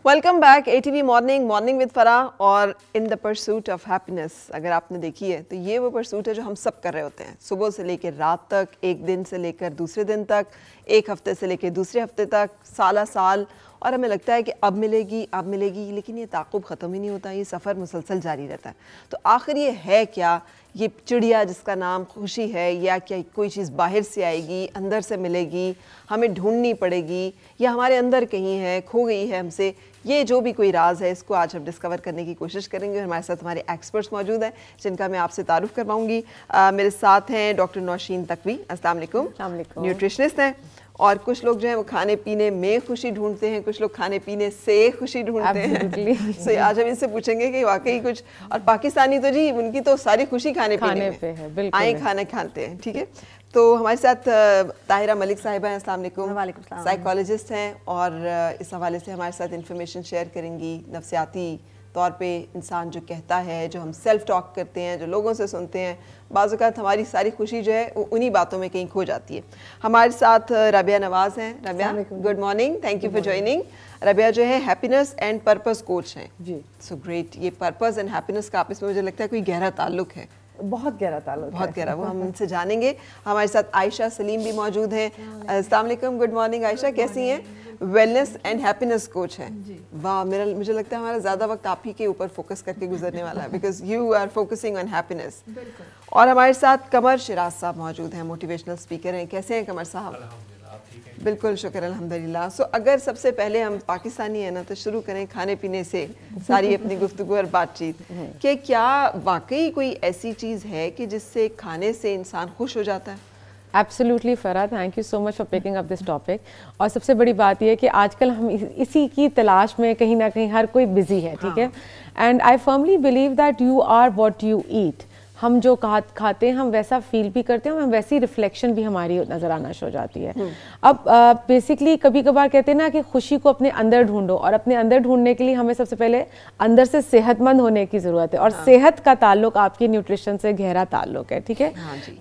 Welcome back ATV morning with فرا. اور ان the pursuit of happiness اگر آپ نے دیکھی ہے تو یہ وہ پرسوٹ ہے جو ہم سب کر رہے ہوتے ہیں, صبح سے لے کے رات تک, ایک دن سے لے کر دوسرے دن تک, ایک ہفتے سے لے کے دوسرے ہفتے تک, سالہ سال. اور ہمیں لگتا ہے کہ اب ملے گی, لیکن یہ تعاقب ختم ہی نہیں ہوتا, یہ سفر مسلسل جاری رہتا ہے. تو آخر یہ ہے کیا؟ یہ چڑیا جس کا نام خوشی ہے, یا کیا کوئی چیز باہر سے آئے گی, اندر سے ملے گی, ہمیں ڈھونڈنی پڑے گی, یا ہمارے اندر کہیں ہے, کھو گئی ہے ہم سے؟ یہ جو بھی کوئی راز ہے اس کو آج ہم ڈسکور کرنے کی کوشش کریں گے. اور ہمارے ساتھ ہمارے ایکسپرٹس موجود ہیں جن کا میں آپ سے تعارف کرواؤں گی. میرے ساتھ ہیں ڈاکٹر نوشین تقوی, السلام علیکم, نیوٹریشنسٹ ہیں. اور کچھ لوگ جو ہیں وہ کھانے پینے میں خوشی ڈھونڈتے ہیں, کچھ لوگ کھانے پینے سے خوشی ڈھونڈتے ہیں. سو آج ہم ان سے پوچھیں گے کہ واقعی کچھ, اور پاکستانی تو جی ان کی تو ساری خوشی کھانے پینے میں ہے, آئیں کھانا کھاتے ہیں. ٹھیک ہے, تو ہمارے ساتھ طاہرہ ملک صاحبہ ہیں, السلام علیکم, سائیکالوجسٹ ہیں, اور اس حوالے سے ہمارے ساتھ انفارمیشن شیئر کریں گی. نفسیاتی طور پہ انسان جو کہتا ہے, جو ہم سیلف ٹاک کرتے ہیں, جو لوگوں سے سنتے ہیں, بعض اوقات ہماری ساری خوشی جو ہے وہ انہی باتوں میں کہیں کھو جاتی ہے. ہمارے ساتھ ربیہ نواز ہیں. Rabia good morning, thank you for joining. Rabia جو ہے ہیپینس اینڈ پرپز کوچ ہیں. جی سو گریٹ. یہ پرپز اینڈ ہیپینس کا آپس میں مجھے لگتا ہے کوئی گہرا تعلق ہے, بہت گہرا تعلق, بہت گہرا, وہ ہم ان سے جانیں گے. ہمارے ساتھ عائشہ سلیم بھی موجود ہیں. السلام علیکم, گڈ مارننگ عائشہ, کیسی ہیں؟ ویلنس اینڈ ہیپینس کوچ ہیں. واہ, مجھے لگتا ہے ہمارا زیادہ وقت آپ ہی کے اوپر فوکس کر کے گزرنے والا ہے, because you are focusing on happiness. اور ہمارے ساتھ قمر شراز صاحب موجود ہیں, موٹیویشنل اسپیکر ہیں. کیسے ہیں قمر صاحب؟ بالکل شکر الحمدللہ. سو اگر سب سے پہلے ہم پاکستانی ہیں نا تو شروع کریں کھانے پینے سے ساری اپنی گفتگو اور بات چیت, کہ کیا واقعی کوئی ایسی چیز ہے کہ جس سے کھانے سے انسان خوش ہو جاتا ہے؟ Absolutely Farah, thank you so much for picking up this topic. اور سب سے بڑی بات یہ ہے کہ آج کل ہم اسی کی تلاش میں کہیں نہ کہیں ہر کوئی بزی ہے, ٹھیک ہے. And I firmly believe that you are what you eat. ہم جو کھاتے ہیں ہم ویسا فیل بھی کرتے ہیں, ہم ویسی ریفلیکشن بھی ہماری نظر آنا شروع ہو جاتی ہے. اب بیسکلی کبھی کبھار کہتے ہیں نا کہ خوشی کو اپنے اندر ڈھونڈو, اور اپنے اندر ڈھونڈنے کے لیے ہمیں سب سے پہلے اندر سے صحت مند ہونے کی ضرورت ہے, اور صحت کا تعلق آپ کی نیوٹریشن سے گہرا تعلق ہے, ٹھیک ہے.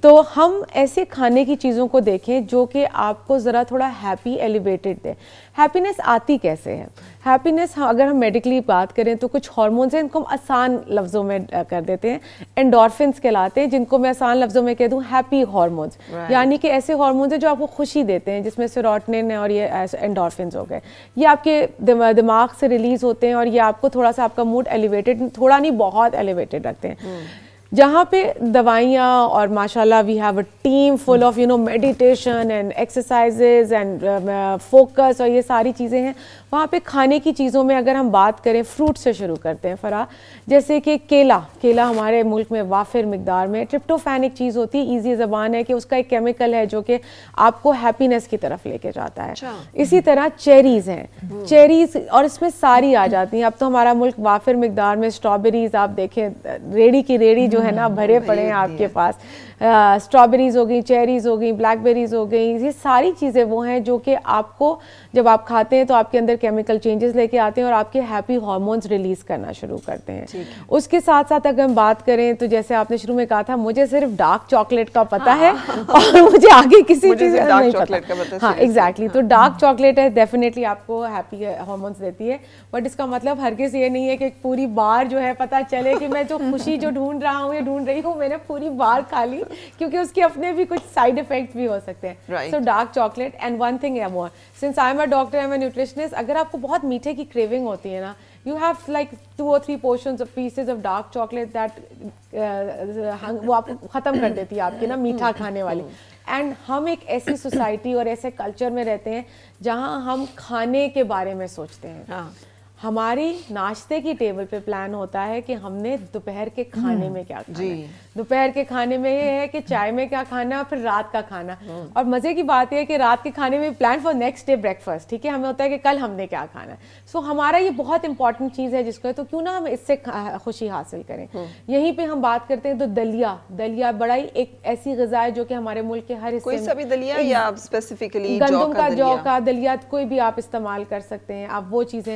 تو ہم ایسے کھانے کی چیزوں کو دیکھیں جو کہ آپ کو ذرا تھوڑا ہیپی ایلیویٹڈ دے. ہیپینس آتی کیسے ہے؟ ہیپینس اگر ہم میڈیکلی بات کریں تو کچھ ہارمونز ہیں, ان کو ہم آسان لفظوں میں کر دیتے ہیں, اینڈورفنس کہلاتے ہیں, جن کو میں آسان لفظوں میں کہہ دوں ہیپی ہارمونز. یعنی کہ ایسے ہارمونز ہیں جو آپ کو خوشی دیتے ہیں, جس میں سیروٹونن اور یہ اینڈورفنس ہو گئے. یہ آپ کے دماغ سے ریلیز ہوتے ہیں, اور یہ آپ کو تھوڑا سا آپ کا موڈ ایلیویٹڈ, تھوڑا نہیں بہت ایلیویٹڈ رکھتے ہیں. جہاں پہ دوائیاں اور ماشاءاللہ we have a team full of meditation and exercises and focus اور یہ ساری چیزیں ہیں, وہاں پہ کھانے کی چیزوں میں اگر ہم بات کریں, فروٹ سے شروع کرتے ہیں فرا. جیسے کہ کیلا ہمارے ملک میں وافر مقدار میں ٹرپٹوفین ایک چیز ہوتی ہے, ایزی زبان ہے کہ اس کا ایک کیمیکل ہے جو کہ آپ کو ہیپینس کی طرف لے کے جاتا ہے. اسی طرح چیریز ہیں, چیریز, اور اس میں ساری آ جاتی ہیں. اب تو ہمارا ملک وافر مقدار میں اسٹرابیریز, آپ دیکھیں ریڑھی کی ریڑھی جو ہے نا بھرے پڑے ہیں آپ کے پاس. اسٹرابیریز ہو گئی, چیریز ہو گئی, بلیک بیریز ہو گئی, یہ ساری چیزیں وہ ہیں جو کہ آپ کو جب آپ کھاتے ہیں تو آپ کے اندر کیمیکل چینجز لے کے آتے ہیں, اور آپ کے ہیپی ہارمونز ریلیز کرنا شروع کرتے ہیں. اس کے ساتھ ساتھ اگر ہم بات کریں تو جیسے آپ نے شروع میں کہا تھا مجھے صرف ڈارک چاکلیٹ کا پتہ ہے, اور مجھے آگے کسی چیز کا نہیں پتہ. ہاں ایگزیکٹلی, تو ڈارک چاکلیٹ ہے ڈیفینیٹلی آپ کو ہیپی ہارمونز دیتی ہے, بٹ اس کا مطلب ہرگز یہ نہیں ہے کہ پوری بار جو ہے پتہ چلے کہ میں جو خوشی جو ڈھونڈ رہا ہوں یا ڈھونڈ رہی ہوں میں نے پوری بار کھا لی, کیونکہ اس کے اپنے بھی کچھ سائڈ افیکٹس بھی ہو سکتے ہیں. So dark chocolate. And one thing ہے since I am a doctor, I am a nutritionist, اگر آپ کو بہت میٹھے کی کریونگ ہوتی ہے نا, you have like 2 or 3 portions of pieces of dark chocolate that وہ آپ کو ختم کر دیتی ہے آپ کی نا میٹھا کھانے والی. اینڈ ہم ایک ایسی سوسائٹی اور ایسے کلچر میں رہتے ہیں جہاں ہم کھانے کے بارے میں سوچتے ہیں. ہماری ناشتے کی ٹیبل پہ پلان ہوتا ہے کہ ہم نے دوپہر کے کھانے میں کیا کھانا ہے. دوپہر کے کھانے میں یہ ہے کہ چائے میں کیا کھانا ہے, اور پھر رات کا کھانا. اور مزے کی بات یہ ہے کہ رات کے کھانے میں plan for next day break fast, ٹھیک ہے, ہمیں ہوتا ہے کہ کل ہم نے کیا کھانا ہے. سو ہمارا یہ بہت امپورٹنٹ چیز ہے جس کو, تو کیوں نہ ہم اس سے خوشی حاصل کریں. یہیں پہ ہم بات کرتے ہیں تو دلیا بڑا ہی ایک ایسی غذا ہے جو کہ ہمارے ملک کے ہر حصے میں, دلیا یا اسپیسیفکلی گندم کا, جو کا دلیا, کوئی بھی آپ استعمال کر سکتے ہیں. آپ وہ چیزیں,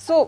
So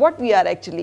what we are actually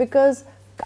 because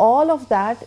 all of that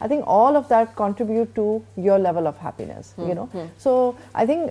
I think all of that contribute to your level of happiness, you know। So I think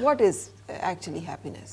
What is actually happiness?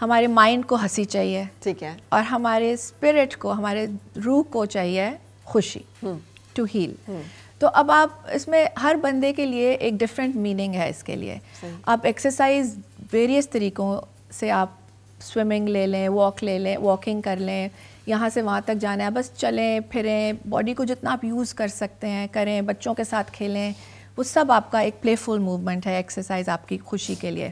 ہمارے مائنڈ کو ہنسی چاہیے, ٹھیک ہے, اور ہمارے اسپرٹ کو, ہمارے روح کو چاہیے خوشی ٹو ہیل. تو اب آپ اس میں ہر بندے کے لیے ایک ڈفرینٹ میننگ ہے اس کے لیے. آپ ایکسرسائز ویریس طریقوں سے, آپ سوئمنگ لے لیں, واک لے لیں, واکنگ کر لیں, یہاں سے وہاں تک جانا ہے, بس چلیں پھریں, باڈی کو جتنا آپ یوز کر سکتے ہیں کریں, بچوں کے ساتھ کھیلیں, وہ سب آپ کا ایک پلے فل موومنٹ ہے ایکسرسائز آپ کی خوشی کے لیے.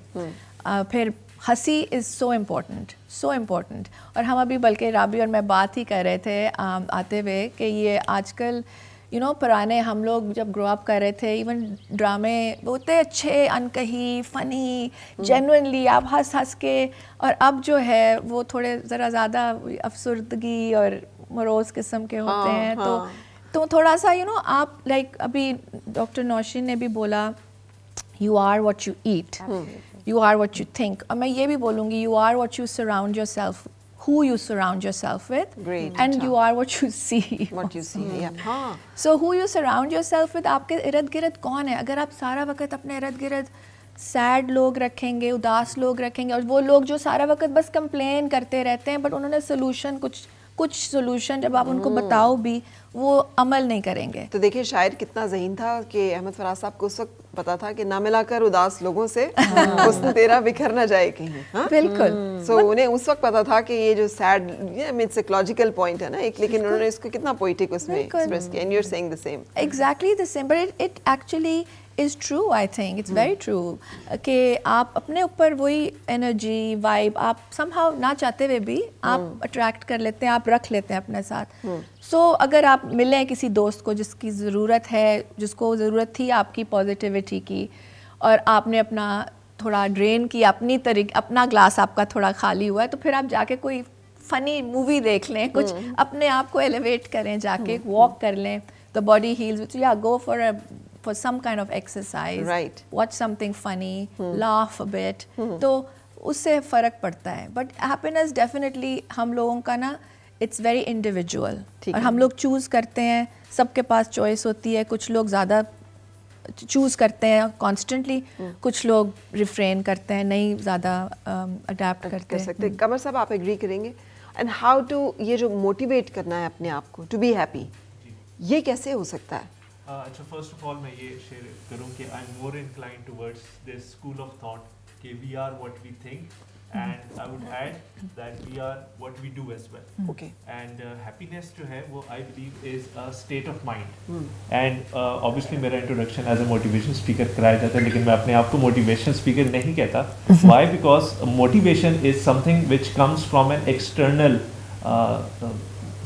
پھر ہنسی از سو امپورٹنٹ, سو امپورٹنٹ. اور ہم ابھی بلکہ رابی اور میں بات ہی کر رہے تھے آتے ہوئے کہ یہ آج کل پرانے ہم لوگ جب گرو اپ کر رہے تھے, ایون ڈرامے بہت اچھے, انکہی, فنی, جینوئنلی آپ ہنس ہنس کے, اور اب جو ہے وہ تھوڑے ذرا زیادہ افسردگی اور مروز قسم کے ہوتے ہیں. تو تھوڑا سا آپ لائک ابھی ڈاکٹر نوشین نے بھی بولا, you are what you eat, you are what you think. اور میں یہ بھی بولوں گی, you are what you surround yourself, who you surround yourself with. Great. And you are what you see. What you see, yeah. So who you surround yourself with, آپ کے ارد گرد کون ہے. اگر آپ سارا وقت اپنے ارد گرد سیڈ لوگ رکھیں گے, اداس لوگ رکھیں گے, اور وہ لوگ جو سارا وقت بس کمپلین کرتے رہتے ہیں, بٹ انہوں نے سولوشن کچھ سولوشن جب آپ ان کو بتاؤ بھی وہ عمل نہیں کریں گے. تو دیکھیں شاعر کتنا ذہین تھا کہ احمد فراز صاحب کو اس وقت پتا تھا کہ نہ ملا کر اداس لوگوں سے حسن تیرا بکھر نہ جائے کہیں. بالکل. سو انہیں اس وقت پتا تھا کہ یہ جو سیڈ سائیکولوجیکل پوائنٹ ہے نا ایک, لیکن انہوں نے اس کو کتنا پوئٹک اس میں ایکسپریس کیا. And you are saying the same. Exactly the same, but it actually is true. I think it's very true کہ آپ اپنے اوپر وہی انرجی وائب آپ سم ہاؤ نہ چاہتے ہوئے بھی آپ اٹریکٹ کر لیتے ہیں, آپ رکھ لیتے ہیں اپنے ساتھ. سو اگر آپ ملیں کسی دوست کو جس کی ضرورت ہے, جس کو ضرورت تھی آپ کی پازیٹیوٹی کی, اور آپ نے اپنا تھوڑا ڈرین کی, اپنا گلاس آپ کا تھوڑا خالی ہوا ہے, تو پھر آپ جا کے کوئی فنی مووی دیکھ لیں, کچھ اپنے آپ کو ایلیویٹ کریں, جا کے واک کر لیں, the body heals. یا go for some kind of exercise, right, watch something funny, laugh a bit. تو اس سے فرق پڑتا ہے. بٹ happiness definitely ہم لوگوں کا نا اٹس ویری انڈیویجول, اور ہم لوگ چوز کرتے ہیں, سب کے پاس چوائس ہوتی ہے. کچھ لوگ زیادہ چوز کرتے ہیں کانسٹنٹلی, کچھ لوگ ریفرین کرتے ہیں, نہیں زیادہ اڈیپٹ کرتے ہیں. قمر صاحب آپ ایگری کریں گے؟ اینڈ ہاؤ ٹو, یہ جو موٹیویٹ کرنا ہے اپنے آپ کو ٹو بی ہیپی, یہ کیسے ہو سکتا ہے؟ اچھا, فرسٹ آف آل میں یہ شیئر کروں کہ I am more inclined towards this school of thought کہ we are what we think, and I would add that we are what we do as well. Okay. And happiness جو ہے وہ I believe is a state of mind. And obviously میرا introduction as a motivation speaker کرایا جاتا ہے, لیکن میں اپنے آپ کو motivation speaker نہیں کہتا. Why? Because motivation is something which comes from an external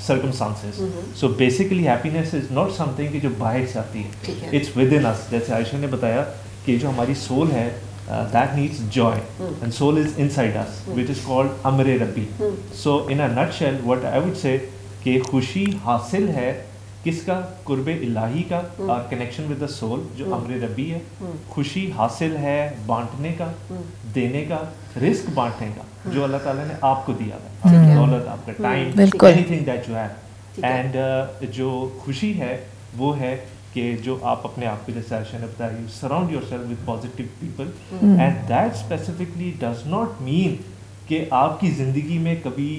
circumstances. So basically happiness is not something کہ جو باہر سے آتی ہے, it's within us. جیسے عائشہ نے بتایا کہ جو ہماری soul ہے, that needs joy, and soul is inside us, which is called amre rabbi. So in a nutshell what I would say کہ خوشی حاصل ہے کس کا, قرب الہی کا, اور connection with the soul جو امر ربی ہے. خوشی حاصل ہے بانٹنے کا, دینے کا, رزق بانٹنے کا جو اللہ تعالیٰ نے آپ کو دیا ہے, دولت, آپ کا time, anything that you have. And جو خوشی ہے وہ ہے کہ جو آپ اپنے آپ کو, جیسے عائشہ نے بتایا, you surround your self with positive people, and that specifically does not mean کہ آپ کی زندگی میں کبھی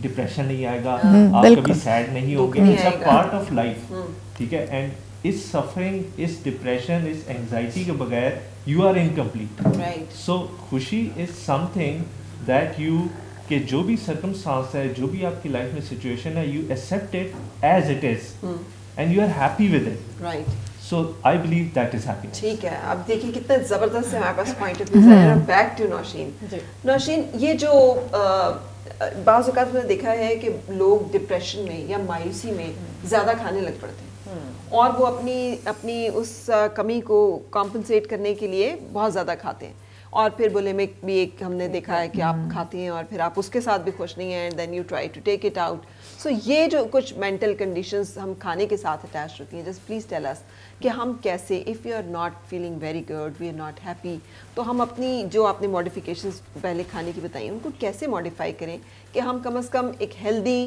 ڈپریشن نہیں آئے گا, آپ کبھی سیڈ نہیں ہوں گے. It's a part of life, ٹھیک ہے. اینڈ اس سفرنگ, اس ڈپریشن, اس اینگزائٹی کے بغیر یو آر انکمپلیٹ. سو خوشی is something that you, کہ جو بھی سرکمسٹانس ہے, جو بھی آپ کی لائف میں سچویشن ہے, you accept it as it is and you are happy with it. Right. So I believe that is happiness. ٹھیک ہے. اب دیکھیں کتنے زبردست ہے ہمارے پاس پوائنٹ آف ویو ہے. Back to Nausheen. نوشین, یہ جو بعض اوقات میں نے دیکھا ہے کہ لوگ ڈپریشن میں یا مایوسی میں زیادہ کھانے لگ پڑتے ہیں, اور وہ اپنی اس کمی کو کمپنسیٹ کرنے کے لیے بہت زیادہ کھاتے ہیں, اور پھر بولیمک بھی ایک ہم نے دیکھا ہے کہ آپ کھاتے ہیں اور پھر آپ اس کے ساتھ بھی خوش نہیں ہیں, and then you try to take it out. So یہ جو کچھ مینٹل کنڈیشنز ہم کھانے کے ساتھ اٹیچ ہوتی ہیں, جسٹ پلیز ٹیل اس کہ ہم کیسے, if you are not feeling very good, we are not happy, تو ہم اپنی جو آپ نے ماڈیفیکیشنز پہلے کھانے کی بتائی ان کو کیسے ماڈیفائی کریں کہ ہم کم از کم ایک ہیلدی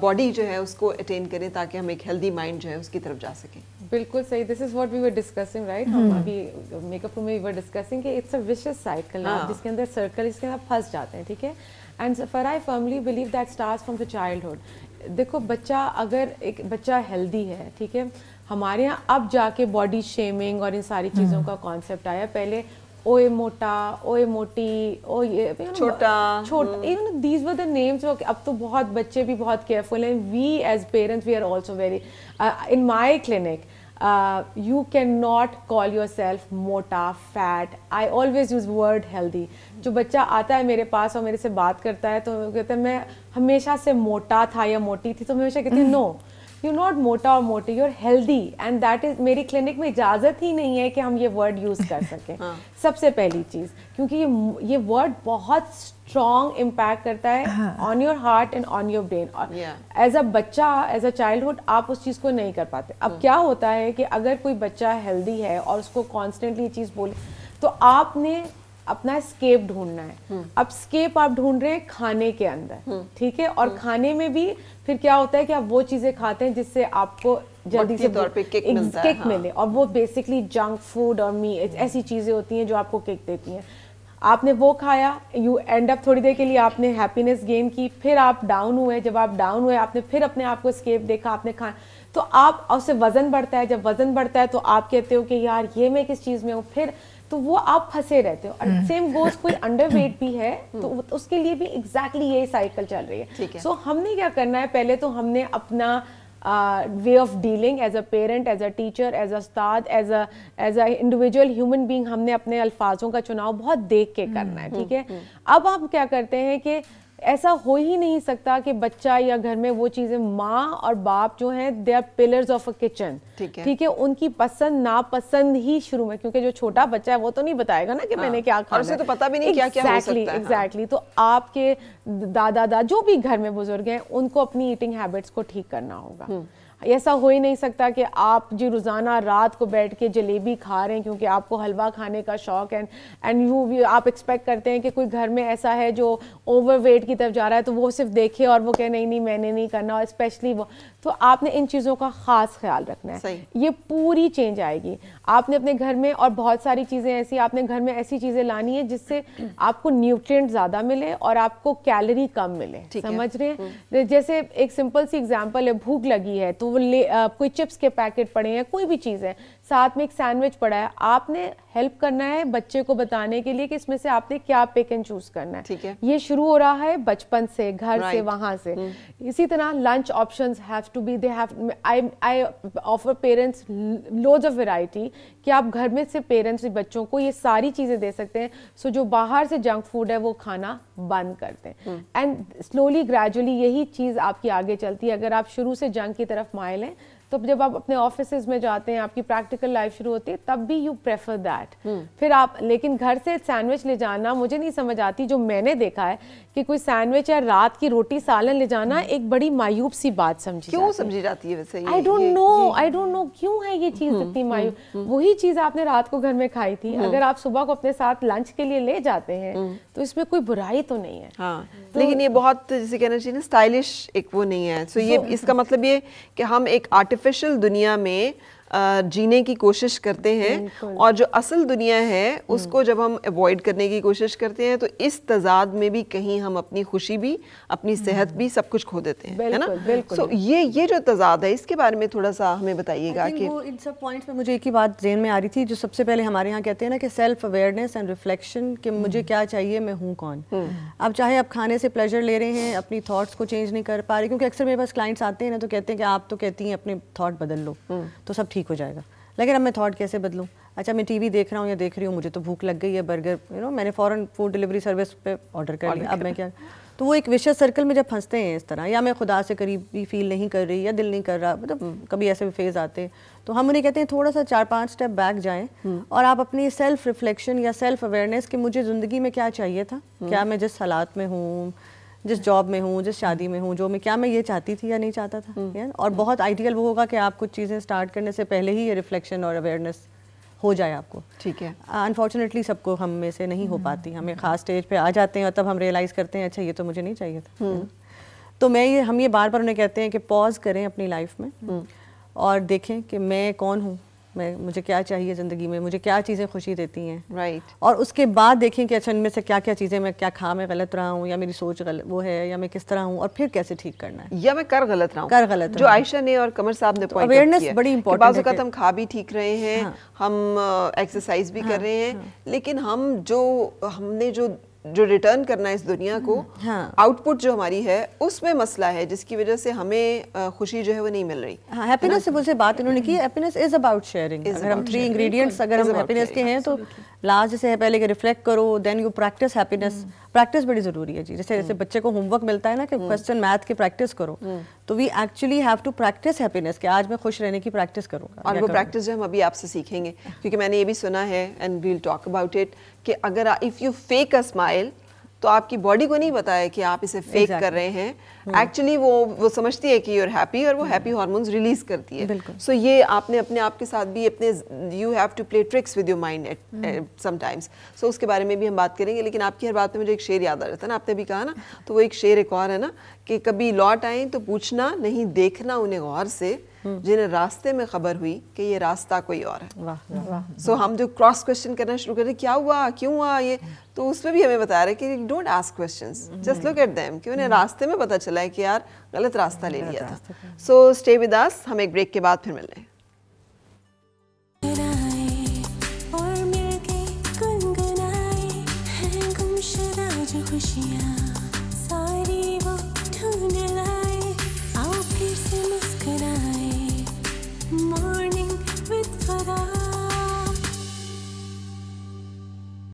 باڈی جو ہے اس کو اٹین کریں تاکہ ہم ایک ہیلدی مائنڈ جو ہے اس کی طرف جا سکیں. بالکل صحیح. This is what we were discussing right. ہم ابھی میک اپ روم میں وی ور ڈسکسنگ کہ اٹس اے ویشیس سائیکل جس کے اندر سرکل اس کے اندر پھنس جاتے ہیں. ٹھیک ہے. And for I firmly believe that starts from the childhood. دیکھو بچہ اگر ایک بچہ ہیلدی ہے, ٹھیک ہے, ہمارے یہاں اب جا کے باڈی شیمنگ اور ان ساری چیزوں کا کانسیپٹ آیا. پہلے اوے موٹا, اوے موٹی, او یہ چھوٹا, even these were the names. اب تو بہت بچے بھی بہت کیئرفل ہیں. We as parents we are also very, in my clinic you cannot call yourself موٹا, fat. I always use word healthy. جو بچہ آتا ہے میرے پاس اور میرے سے بات کرتا ہے تو کہتا ہے میں ہمیشہ سے موٹا تھا یا موٹی تھی, تو میں ہمیشہ کہتی ہوں نو, you're not موٹا اور موٹی, you're healthy. and that is, میری کلینک میں اجازت ہی نہیں ہے کہ ہم یہ ورڈ یوز کر سکیں. سب سے پہلی چیز, کیونکہ یہ ورڈ بہت اسٹرانگ امپیکٹ کرتا ہے on your heart and on your brain. As a بچہ, ایز اے چائلڈہڈ آپ اس چیز کو نہیں کر پاتے. اب کیا ہوتا ہے کہ اگر کوئی بچہ ہیلدی ہے اور اس کو کانسٹنٹلی یہ چیز بولے تو آپ نے اپنا اسکیپ ڈھونڈنا ہے. اب اسکیپ آپ ڈھونڈ رہے ہیں کھانے کے اندر, ٹھیک ہے, اور کھانے میں بھی پھر کیا ہوتا ہے کہ آپ وہ چیزیں کھاتے ہیں جس سے آپ کو جلدی سے کک ملے, اور وہ بیسکلی جنک فوڈ اور ایسی چیزیں ہوتی ہیں جو آپ کو کک دیتی ہیں. آپ نے وہ کھایا, یو اینڈ اپ تھوڑی دیر کے لیے آپ نے ہیپینس گین کی, پھر آپ ڈاؤن ہوئے. جب آپ ڈاؤن ہوئے آپ نے پھر اپنے آپ کو اسکیپ دیکھا, آپ نے کھانا, تو آپ اس سے وزن بڑھتا ہے. جب وزن بڑھتا ہے تو آپ کہتے ہو کہ یار یہ میں کس چیز میں ہوں, پھر تو وہ آپ پھنسے رہتے ہو. سیم گوز کوئی انڈر ویٹ بھی ہے تو اس کے لیے بھی ایگزیکٹلی یہی سائیکل چل رہی ہے. سو ہم نے کیا کرنا ہے, پہلے تو ہم نے اپنا way of dealing as a parent, as a teacher, as a استاد, as a individual human being, ہم نے اپنے الفاظوں کا چناؤ بہت دیکھ کے کرنا ہے. ٹھیک ہے. اب ہم کیا کرتے ہیں کہ ایسا ہو ہی نہیں سکتا کہ بچہ یا گھر میں وہ چیزیں, ماں اور باپ جو ہیں they are pillars of a kitchen, ٹھیک ہے, ان کی پسند ناپسند ہی شروع میں, کیونکہ جو چھوٹا بچہ ہے وہ تو نہیں بتائے گا نا کہ میں نے کیا کھانا ہے, اور اسے تو پتہ بھی نہیں کیا کیا ہو سکتا ہے. ایگزیکٹلی. تو آپ کے دادا جو بھی گھر میں بزرگ ہیں ان کو اپنی ایٹنگ ہیبٹس کو ٹھیک کرنا ہوگا. ایسا ہو ہی نہیں سکتا کہ آپ جی روزانہ رات کو بیٹھ کے جلیبی کھا رہے ہیں کیونکہ آپ کو حلوہ کھانے کا شوق ہے, اینڈ آپ ایکسپیکٹ کرتے ہیں کہ کوئی گھر میں ایسا ہے جو اوور ویٹ کی طرف جا رہا ہے تو وہ صرف دیکھے اور وہ کہ نہیں میں نے نہیں کرنا, اور اسپیشلی وہ. تو آپ نے ان چیزوں کا خاص خیال رکھنا ہے. یہ پوری چینج آئے گی. آپ نے اپنے گھر میں, اور بہت ساری چیزیں ایسی, آپ نے گھر میں ایسی چیزیں لانی ہے جس سے آپ کو نیوٹرینٹ زیادہ ملے اور آپ کو کیلری کم ملے. سمجھ رہے ہیں؟ جیسے ایک سمپل سی ایگزامپل ہے, بھوک لگی ہے تو وہ کوئی چپس کے پیکٹ پڑے ہیں, کوئی بھی چیز ہے, ساتھ میں ایک سینڈوچ پڑا ہے, آپ نے ہیلپ کرنا ہے بچے کو بتانے کے لیے کہ اس میں سے آپ نے کیا پک اینڈ چوز کرنا ہے. یہ شروع ہو رہا ہے بچپن سے, گھر سے, وہاں سے. اسی طرح lunch options have to be, they have, I offer parents loads of variety کہ آپ گھر میں سے پیرنٹس بچوں کو یہ ساری چیزیں دے سکتے ہیں. سو جو باہر سے جنک فوڈ ہے وہ کھانا بند کر دیں, اینڈ سلولی گریجولی یہی چیز آپ کی آگے چلتی ہے. اگر آپ شروع سے جنک کی طرف مائل ہیں تو جب آپ اپنے آفیسز میں جاتے ہیں, آپ کی پریکٹیکل لائف شروع ہوتی ہے, تب بھی یو پریفر دیٹ. پھر آپ, لیکن گھر سے سینڈوچ لے جانا مجھے نہیں سمجھ آتی. جو میں نے دیکھا ہے کہ کوئی سینڈوچ یا رات کی روٹی سالن لے جانا ایک بڑی مایوب سی بات سمجھی جاتی ہے ویسے. آئی ڈونٹ نو کیوں ہے یہ چیز اتنی مایوب. وہی چیز آپ نے رات کو گھر میں کھائی تھی, اگر آپ صبح کو اپنے ساتھ لنچ کے لیے لے جاتے ہیں تو اس میں کوئی برائی تو نہیں ہے. ہاں, لیکن یہ بہت جیسے کہنا چاہیے نا اسٹائلش ایک وہ نہیں ہے. سو یہ اس کا مطلب یہ کہ ہم ایک آرٹیفیشل دنیا میں جینے کی کوشش کرتے ہیں, اور جو اصل دنیا ہے اس کو جب ہم ایوائڈ کرنے کی کوشش کرتے ہیں تو اس تضاد میں بھی کہیں ہم اپنی خوشی بھی, اپنی صحت بھی, سب کچھ کھو دیتے ہیں, ہے نا. سو یہ جو تضاد ہے اس کے بارے میں تھوڑا سا ہمیں بتائیے گا. کہ ان سب پوائنٹس میں مجھے ایک ہی بات ذہن میں آ رہی تھی جو سب سے پہلے ہمارے یہاں کہتے ہیں نا کہ سیلف اویئرنیس اینڈ ریفلیکشن, کہ مجھے کیا چاہیے, میں ہوں کون. اب چاہے آپ کھانے سے پلیجر لے رہے ہیں, اپنی تھاٹس کو چینج نہیں کر پا رہے, کیونکہ اکثر میرے پاس کلائنٹس آتے ہیں نا تو کہتے ہیں کہ آپ تو کہتی ہیں اپنے تھاٹ بدل لو تو سب ٹھیک ہو جائے گا, لیکن اب میں تھاٹ کیسے بدلوں. اچھا میں ٹی وی دیکھ رہا ہوں یا دیکھ رہی ہوں, مجھے تو بھوک لگ گئی ہے, برگر میں نے فوراً فوڈ ڈلیوری سروس پہ آرڈر کر لیا, اب میں کیا. تو وہ ایک ویشیس سرکل میں جب پھنستے ہیں اس طرح, یا میں خدا سے قریبی فیل نہیں کر رہی, یا دل نہیں کر رہا, مطلب کبھی ایسے فیز آتے ہیں, تو ہم انہیں کہتے ہیں تھوڑا سا 4-5 اسٹیپ بیک جائیں اور آپ اپنی سیلف ریفلیکشن یا سیلف اویئرنیس کہ مجھے زندگی میں کیا چاہیے تھا, کیا میں جس حالات میں ہوں, جس جاب میں ہوں, جس شادی میں ہوں, جو میں کیا میں یہ چاہتی تھی یا نہیں چاہتا تھا. اور بہت آئیڈیل وہ ہوگا کہ آپ کچھ چیزیں اسٹارٹ کرنے سے پہلے ہی یہ ریفلیکشن اور اویئرنیس ہو جائے آپ کو. ٹھیک ہے. انفارچونیٹلی سب کو ہم میں سے نہیں ہو پاتی, ہمیں خاص اسٹیج پہ آ جاتے ہیں اور تب ہم ریئلائز کرتے ہیں اچھا یہ تو مجھے نہیں چاہیے تھا. تو ہم یہ بار بار انہیں کہتے ہیں کہ پاز کریں اپنی لائف میں اور دیکھیں کہ میں کون ہوں, مجھے کیا چاہیے زندگی میں, مجھے کیا چیزیں خوشی دیتی ہیں, رائٹ, اور اس کے بعد دیکھیں کہ اچھا ان میں سے کیا کیا چیزیں میں کیا میں غلط رہا ہوں, یا میری سوچ وہ ہے, یا میں کس طرح ہوں, اور پھر کیسے ٹھیک کرنا ہے, یا میں کر غلط رہا ہوں, جو عائشہ نے اور قمر صاحب نے پوائنٹ اویئرنیس بڑی امپورٹنٹ ہے. بعض اوقات ہم کھا بھی ٹھیک رہے ہیں, ہم ایکسرسائز بھی کر رہے ہیں, لیکن ہم نے جو ریٹرن کرنا ہے اس دنیا کو, آؤٹ پٹ جو ہماری ہے اس میں مسئلہ ہے, جس کی وجہ سے ہمیں خوشی جو ہے وہ نہیں مل رہی. ہیپینس سے مجھے بات انہوں نے کی, ہیپینس از اباؤٹ شیئرنگ. اگر ہم 3 انگریڈینٹس اگر ہم ہیپینس کے ہیں تو لاسٹ جیسے ہے پہلے کہ ریفلیکٹ کرو, then you practise happiness. Practice بڑی ضروری ہے جی. جیسے بچے کو ہوم ورک ملتا ہے نا کہ کوسچن میتھ کی پریکٹس کرو, تو we actually have to practise happiness, کہ آج میں خوش رہنے کی پریکٹس کروں گا. اور وہ پریکٹس جو ہم ابھی آپ سے سیکھیں گے, کیونکہ میں نے یہ بھی سنا ہے and we'll talk about it, کہ اگر if you fake a smile تو آپ کی باڈی کو نہیں پتا ہے کہ آپ اسے فیک کر رہے ہیں, ایکچولی وہ سمجھتی ہے کہ یو آر ہیپی, اور وہ ہیپی ہارمونز ریلیز کرتی ہے. سو یہ آپ نے اپنے آپ کے ساتھ بھی you have to play tricks with your mind sometimes. So اس کے بارے میں بھی ہم بات کریں گے, لیکن آپ کی ہر بات پہ مجھے ایک شعر یاد آ رہا تھا نا, آپ نے بھی کہا نا, تو وہ ایک شعر ایک اور ہے نا, کہ کبھی لوٹ آئیں تو پوچھنا نہیں دیکھنا انہیں غور سے, جنہیں راستے میں خبر ہوئی کہ یہ راستہ کوئی اور ہے. سو ہم جو کراس کوشچن کرنا شروع کرتے کیا ہوا, کیوں ہوا یہ, تو اس میں بھی ہمیں بتا رہا ہے کہ don't ask questions, just look at them, کہ انہیں راستے میں پتہ چلا ہے کہ یار غلط راستہ لے لیا تھا. سو اسٹے ود اس, ہم ایک بریک کے بعد پھر مل رہے ہیں.